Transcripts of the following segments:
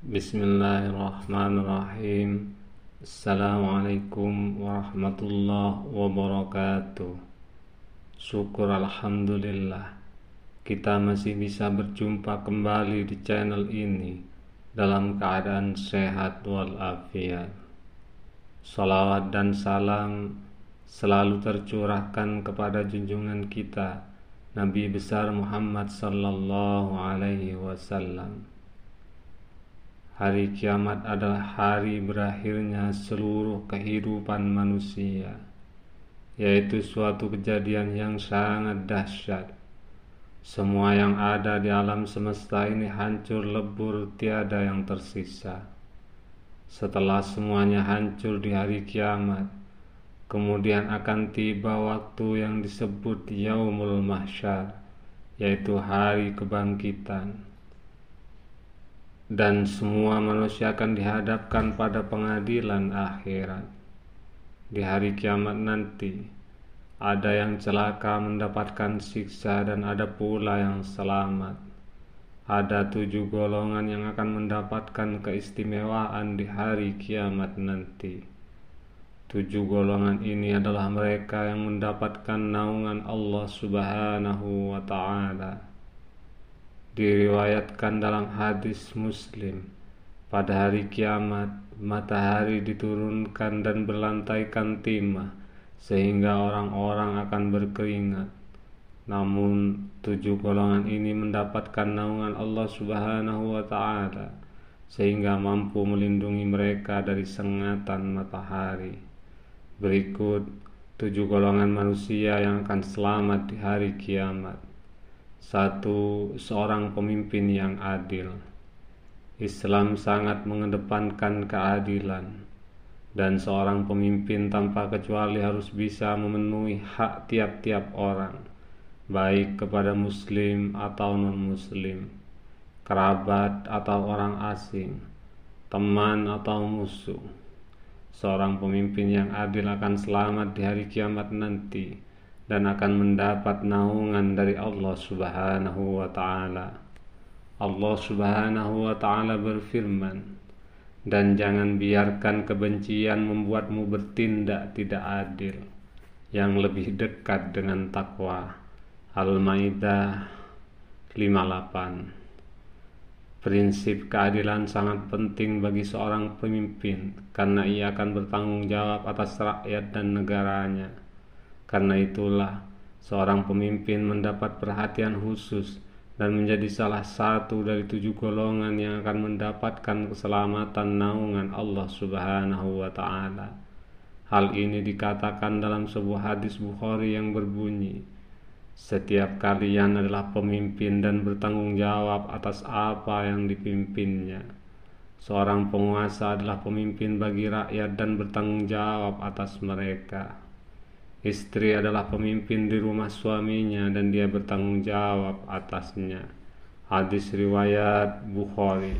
Bismillahirrahmanirrahim. Assalamualaikum warahmatullahi wabarakatuh. Syukur alhamdulillah kita masih bisa berjumpa kembali di channel ini dalam keadaan sehat walafiat. Salawat dan salam selalu tercurahkan kepada junjungan kita Nabi besar Muhammad sallallahu alaihi wasallam. Hari kiamat adalah hari berakhirnya seluruh kehidupan manusia, yaitu suatu kejadian yang sangat dahsyat. Semua yang ada di alam semesta ini hancur lebur, tiada yang tersisa. Setelah semuanya hancur di hari kiamat, kemudian akan tiba waktu yang disebut Yaumul Mahsyar, yaitu hari kebangkitan. Dan semua manusia akan dihadapkan pada pengadilan akhirat. Di hari kiamat nanti, ada yang celaka mendapatkan siksa dan ada pula yang selamat. Ada 7 golongan yang akan mendapatkan keistimewaan di hari kiamat nanti. 7 golongan ini adalah mereka yang mendapatkan naungan Allah Subhanahu wa Ta'ala. Diriwayatkan dalam hadis Muslim, pada hari kiamat matahari diturunkan dan berlantaikan timah sehingga orang-orang akan berkeringat. Namun 7 golongan ini mendapatkan naungan Allah Subhanahu wa Ta'ala sehingga mampu melindungi mereka dari sengatan matahari. Berikut 7 golongan manusia yang akan selamat di hari kiamat. 1. Seorang pemimpin yang adil. Islam sangat mengedepankan keadilan, dan seorang pemimpin tanpa kecuali harus bisa memenuhi hak tiap-tiap orang, baik kepada muslim atau non-muslim, kerabat atau orang asing, teman atau musuh. Seorang pemimpin yang adil akan selamat di hari kiamat nanti dan akan mendapat naungan dari Allah Subhanahu wa Ta'ala. Allah Subhanahu wa Ta'ala berfirman, dan jangan biarkan kebencian membuatmu bertindak tidak adil, yang lebih dekat dengan takwa. Al-Maidah 58. Prinsip keadilan sangat penting bagi seorang pemimpin karena ia akan bertanggung jawab atas rakyat dan negaranya. Karena itulah seorang pemimpin mendapat perhatian khusus dan menjadi salah satu dari 7 golongan yang akan mendapatkan keselamatan naungan Allah Subhanahu wa Ta'ala. Hal ini dikatakan dalam sebuah hadis Bukhari yang berbunyi, setiap kalian adalah pemimpin dan bertanggung jawab atas apa yang dipimpinnya. Seorang penguasa adalah pemimpin bagi rakyat dan bertanggung jawab atas mereka. Istri adalah pemimpin di rumah suaminya dan dia bertanggung jawab atasnya. Hadis riwayat Bukhari.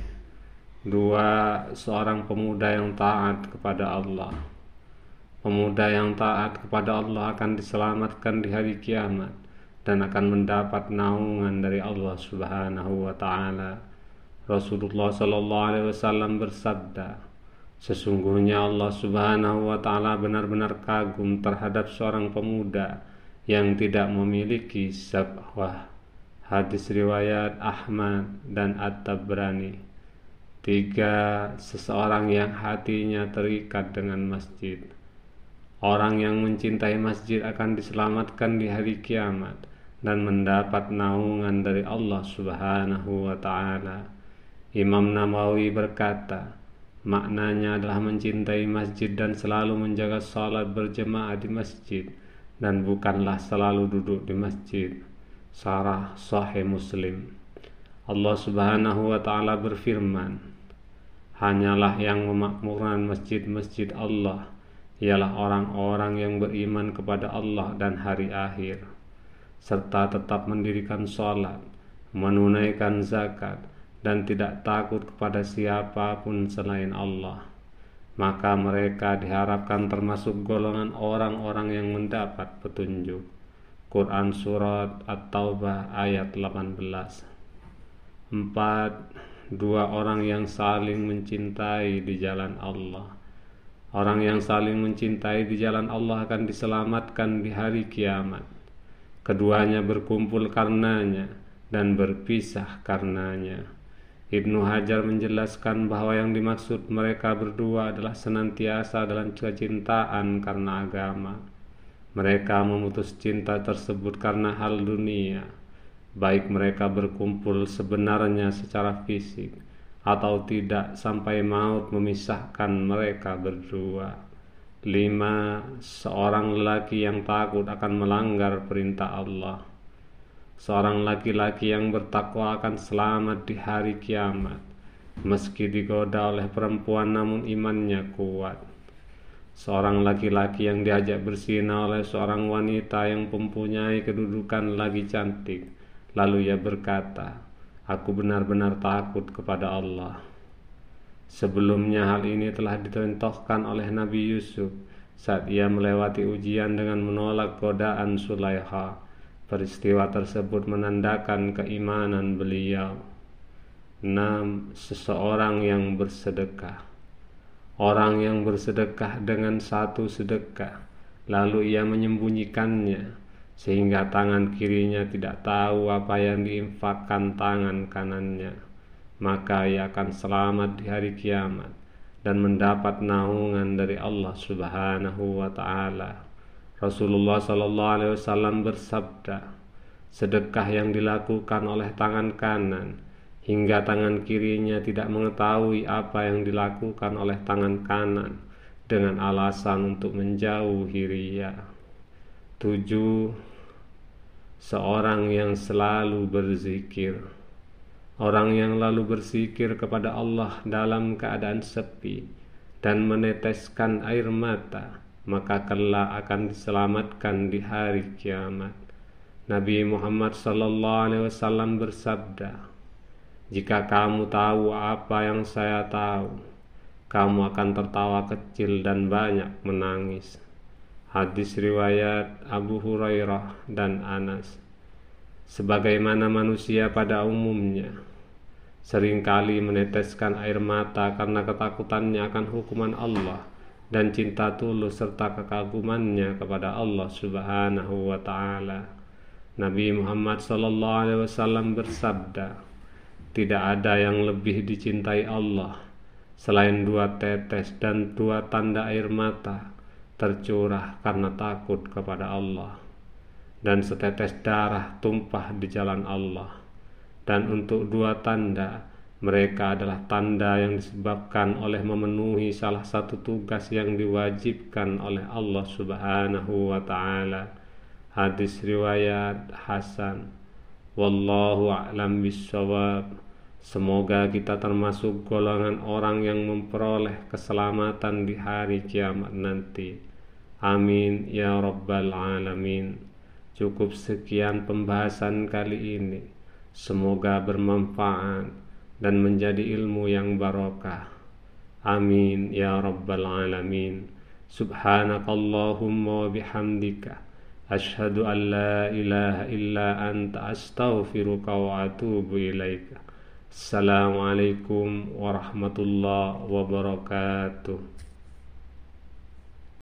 2. Seorang pemuda yang taat kepada Allah. Pemuda yang taat kepada Allah akan diselamatkan di hari kiamat dan akan mendapat naungan dari Allah Subhanahu wa Ta'ala. Rasulullah sallallahu alaihi wasallam bersabda, sesungguhnya Allah Subhanahu wa Ta'ala benar-benar kagum terhadap seorang pemuda yang tidak memiliki syahwah. Hadis riwayat Ahmad dan At-Tabrani. 3. Seseorang yang hatinya terikat dengan masjid. Orang yang mencintai masjid akan diselamatkan di hari kiamat dan mendapat naungan dari Allah Subhanahu wa Ta'ala. Imam Nawawi berkata, maknanya adalah mencintai masjid dan selalu menjaga salat berjemaah di masjid dan bukanlah selalu duduk di masjid. Syarah Sahih Muslim. Allah Subhanahu wa Ta'ala berfirman, hanyalah yang memakmurkan masjid-masjid Allah ialah orang-orang yang beriman kepada Allah dan hari akhir, serta tetap mendirikan salat, menunaikan zakat, dan tidak takut kepada siapapun selain Allah. Maka mereka diharapkan termasuk golongan orang-orang yang mendapat petunjuk. Quran Surat At-Taubah ayat 18. 4. dua orang yang saling mencintai di jalan Allah. Orang yang saling mencintai di jalan Allah akan diselamatkan di hari kiamat. Keduanya berkumpul karenanya dan berpisah karenanya. Ibnu Hajar menjelaskan bahwa yang dimaksud mereka berdua adalah senantiasa dalam kecintaan karena agama. Mereka memutus cinta tersebut karena hal dunia, baik mereka berkumpul sebenarnya secara fisik atau tidak sampai maut memisahkan mereka berdua. 5. Seorang lelaki yang takut akan melanggar perintah Allah. Seorang laki-laki yang bertakwa akan selamat di hari kiamat, meski digoda oleh perempuan namun imannya kuat. Seorang laki-laki yang diajak berzina oleh seorang wanita yang mempunyai kedudukan lagi cantik, lalu ia berkata, "Aku benar-benar takut kepada Allah." Sebelumnya hal ini telah dicontohkan oleh Nabi Yusuf saat ia melewati ujian dengan menolak godaan Sulaiha. Peristiwa tersebut menandakan keimanan beliau. 6. Seseorang yang bersedekah. Orang yang bersedekah dengan satu sedekah, lalu ia menyembunyikannya, sehingga tangan kirinya tidak tahu apa yang diinfakkan tangan kanannya, maka ia akan selamat di hari kiamat dan mendapat naungan dari Allah Subhanahu wa Ta'ala. Rasulullah SAW bersabda, sedekah yang dilakukan oleh tangan kanan hingga tangan kirinya tidak mengetahui apa yang dilakukan oleh tangan kanan dengan alasan untuk menjauhi riya. 7. Seorang yang selalu berzikir. Orang yang lalu berzikir kepada Allah dalam keadaan sepi dan meneteskan air mata, maka kelak akan diselamatkan di hari kiamat. Nabi Muhammad SAW bersabda, "Jika kamu tahu apa yang saya tahu, kamu akan tertawa kecil dan banyak menangis." Hadis riwayat Abu Hurairah dan Anas. Sebagaimana manusia pada umumnya seringkali meneteskan air mata karena ketakutannya akan hukuman Allah dan cinta tulus serta kekagumannya kepada Allah Subhanahu wa Ta'ala, Nabi Muhammad SAW bersabda, "Tidak ada yang lebih dicintai Allah selain 2 tetes dan 2 tanda air mata tercurah karena takut kepada Allah, dan setetes darah tumpah di jalan Allah. Dan untuk 2 tanda, mereka adalah tanda yang disebabkan oleh memenuhi salah satu tugas yang diwajibkan oleh Allah Subhanahu wa Ta'ala." Hadis riwayat Hasan. Wallahu a'lam bishawab. Semoga kita termasuk golongan orang yang memperoleh keselamatan di hari kiamat nanti. Amin ya rabbal alamin. Cukup sekian pembahasan kali ini. Semoga bermanfaat dan menjadi ilmu yang barokah. Amin ya rabbal alamin. Subhanakallahumma wa bihamdika asyhadu an la ilaha illa anta astaghfiruka wa atubu ilaika. Assalamualaikum warahmatullahi wabarakatuh.